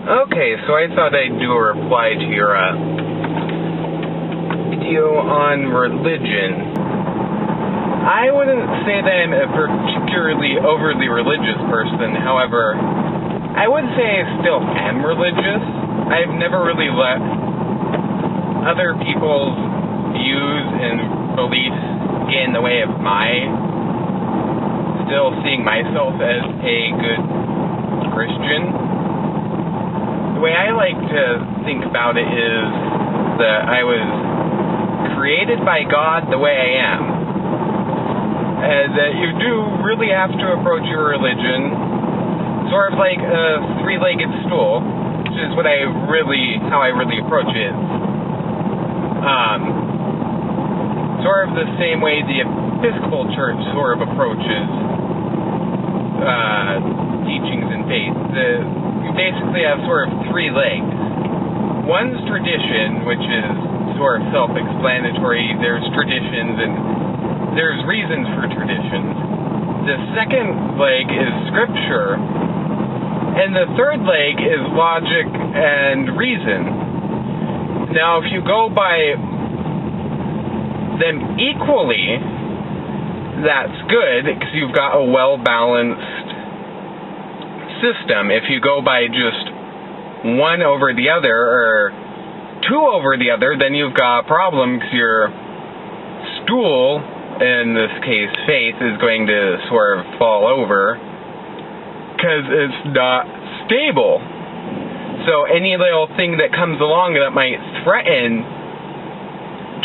Okay, so I thought I'd do a reply to your video on religion. I wouldn't say that I'm a particularly overly religious person. However, I would say I still am religious. I've never really let other people's views and beliefs get in the way of my still seeing myself as a good Christian. The way I like to think about it is that I was created by God the way I am. And that you do really have to approach your religion sort of like a three-legged stool, which is how I really approach it. Sort of the same way the Episcopal Church sort of approaches teachings and faith. You basically have sort of three legs. One's tradition, which is sort of self-explanatory. There's traditions and there's reasons for traditions. The second leg is scripture. And the third leg is logic and reason. Now, if you go by them equally, that's good, because you've got a well-balanced system. If you go by just one over the other, or two over the other, then you've got a problem, because your stool, in this case faith, is going to sort of fall over, because it's not stable. So any little thing that comes along that might threaten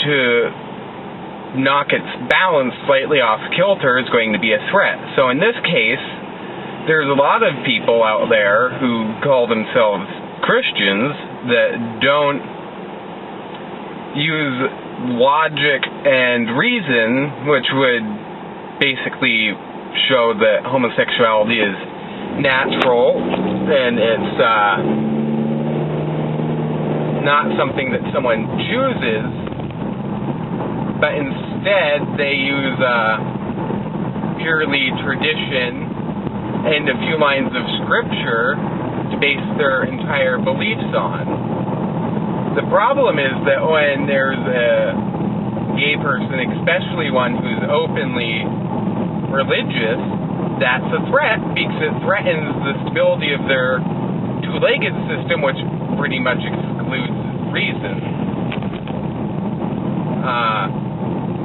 to knock its balance slightly off kilter is going to be a threat. So in this case, there's a lot of people out there who call themselves Christians that don't use logic and reason, which would basically show that homosexuality is natural and it's not something that someone chooses, but instead they use purely tradition and a few lines of scripture to base their entire beliefs on. The problem is that when there's a gay person, especially one who's openly religious, that's a threat, because it threatens the stability of their two-legged system, which pretty much excludes reason.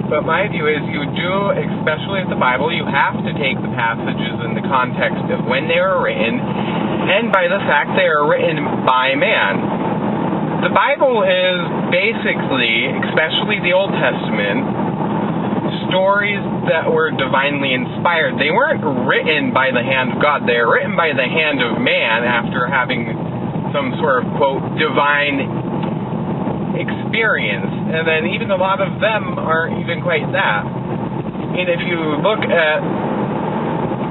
But my view is you do, especially with the Bible, you have to take the passages in the context of when they were written, and by the fact they are written by man. The Bible is basically, especially the Old Testament, stories that were divinely inspired. They weren't written by the hand of God. They were written by the hand of man after having some sort of, quote, divine experience. And then even a lot of them aren't even quite that. And if you look at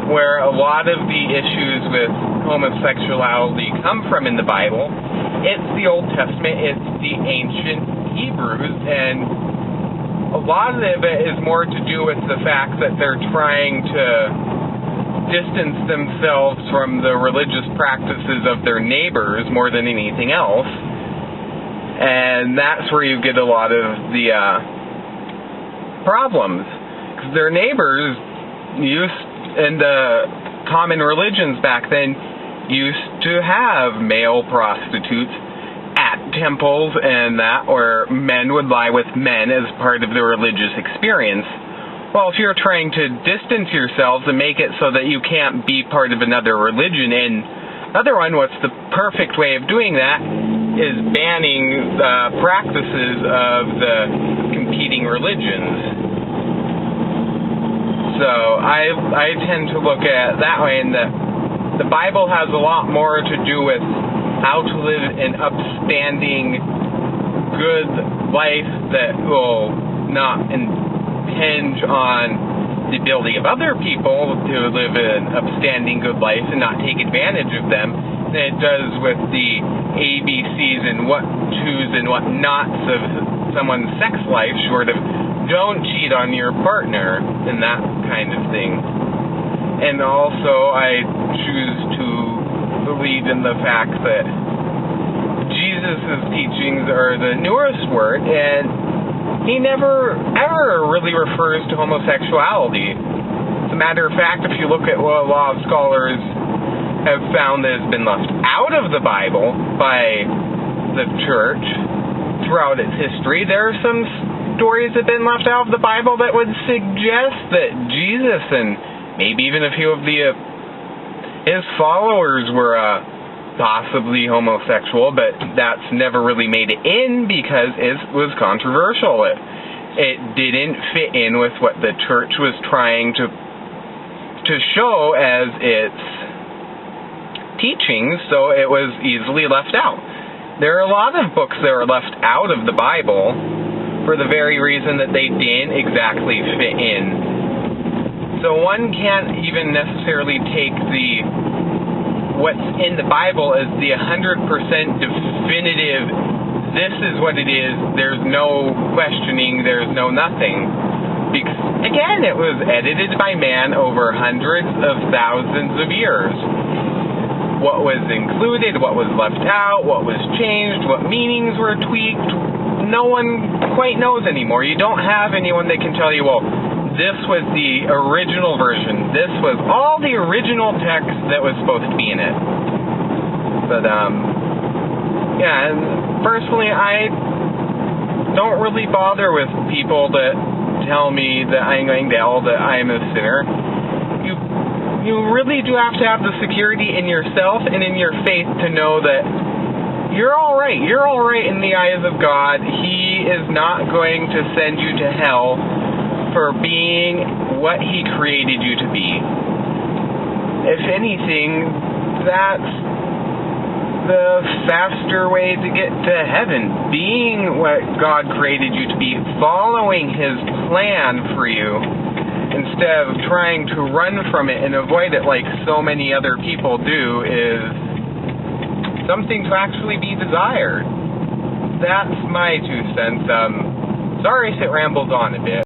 where a lot of the issues with homosexuality come from in the Bible, it's the Old Testament, it's the ancient Hebrews, and a lot of it is more to do with the fact that they're trying to distance themselves from the religious practices of their neighbors more than anything else. And that's where you get a lot of the problems. Because their neighbors in the common religions back then used to have male prostitutes at temples and that, where men would lie with men as part of the religious experience. Well, if you're trying to distance yourselves and make it so that you can't be part of another religion and another one, what's the perfect way of doing that is banning the practices of the competing religions. So I tend to look at it that way, and the Bible has a lot more to do with how to live an upstanding, good life that will not impinge on the ability of other people to live an upstanding, good life and not take advantage of them than it does with the ABCs and what to's and what nots of someone's sex life, short of don't cheat on your partner and that kind of thing. And also I choose to believe in the fact that Jesus' teachings are the newest word, and he never, ever really refers to homosexuality. As a matter of fact, if you look at what a lot of scholars have found that has been left out of the Bible by the church throughout its history, there are some stories that have been left out of the Bible that would suggest that Jesus and maybe even a few of his followers were possibly homosexual, but that's never really made it in because it was controversial. It didn't fit in with what the church was trying to show as its teachings, so it was easily left out. There are a lot of books that are left out of the Bible for the very reason that they didn't exactly fit in. So one can't even necessarily take what's in the Bible as the 100% definitive, this is what it is, there's no questioning, there's no nothing. Because, again, it was edited by man over hundreds of thousands of years. What was included, what was left out, what was changed, what meanings were tweaked, no one quite knows anymore. You don't have anyone that can tell you, well, this was the original version. This was all the original text that was supposed to be in it. But, yeah, and personally, I don't really bother with people that tell me that I'm going to hell, that I'm a sinner. You really do have to have the security in yourself and in your faith to know that you're all right. You're all right in the eyes of God. He is not going to send you to hell for being what He created you to be. If anything, that's the faster way to get to heaven. Being what God created you to be, following His plan for you, instead of trying to run from it and avoid it like so many other people do, is something to actually be desired. That's my 2 cents. Sorry if it rambles on a bit.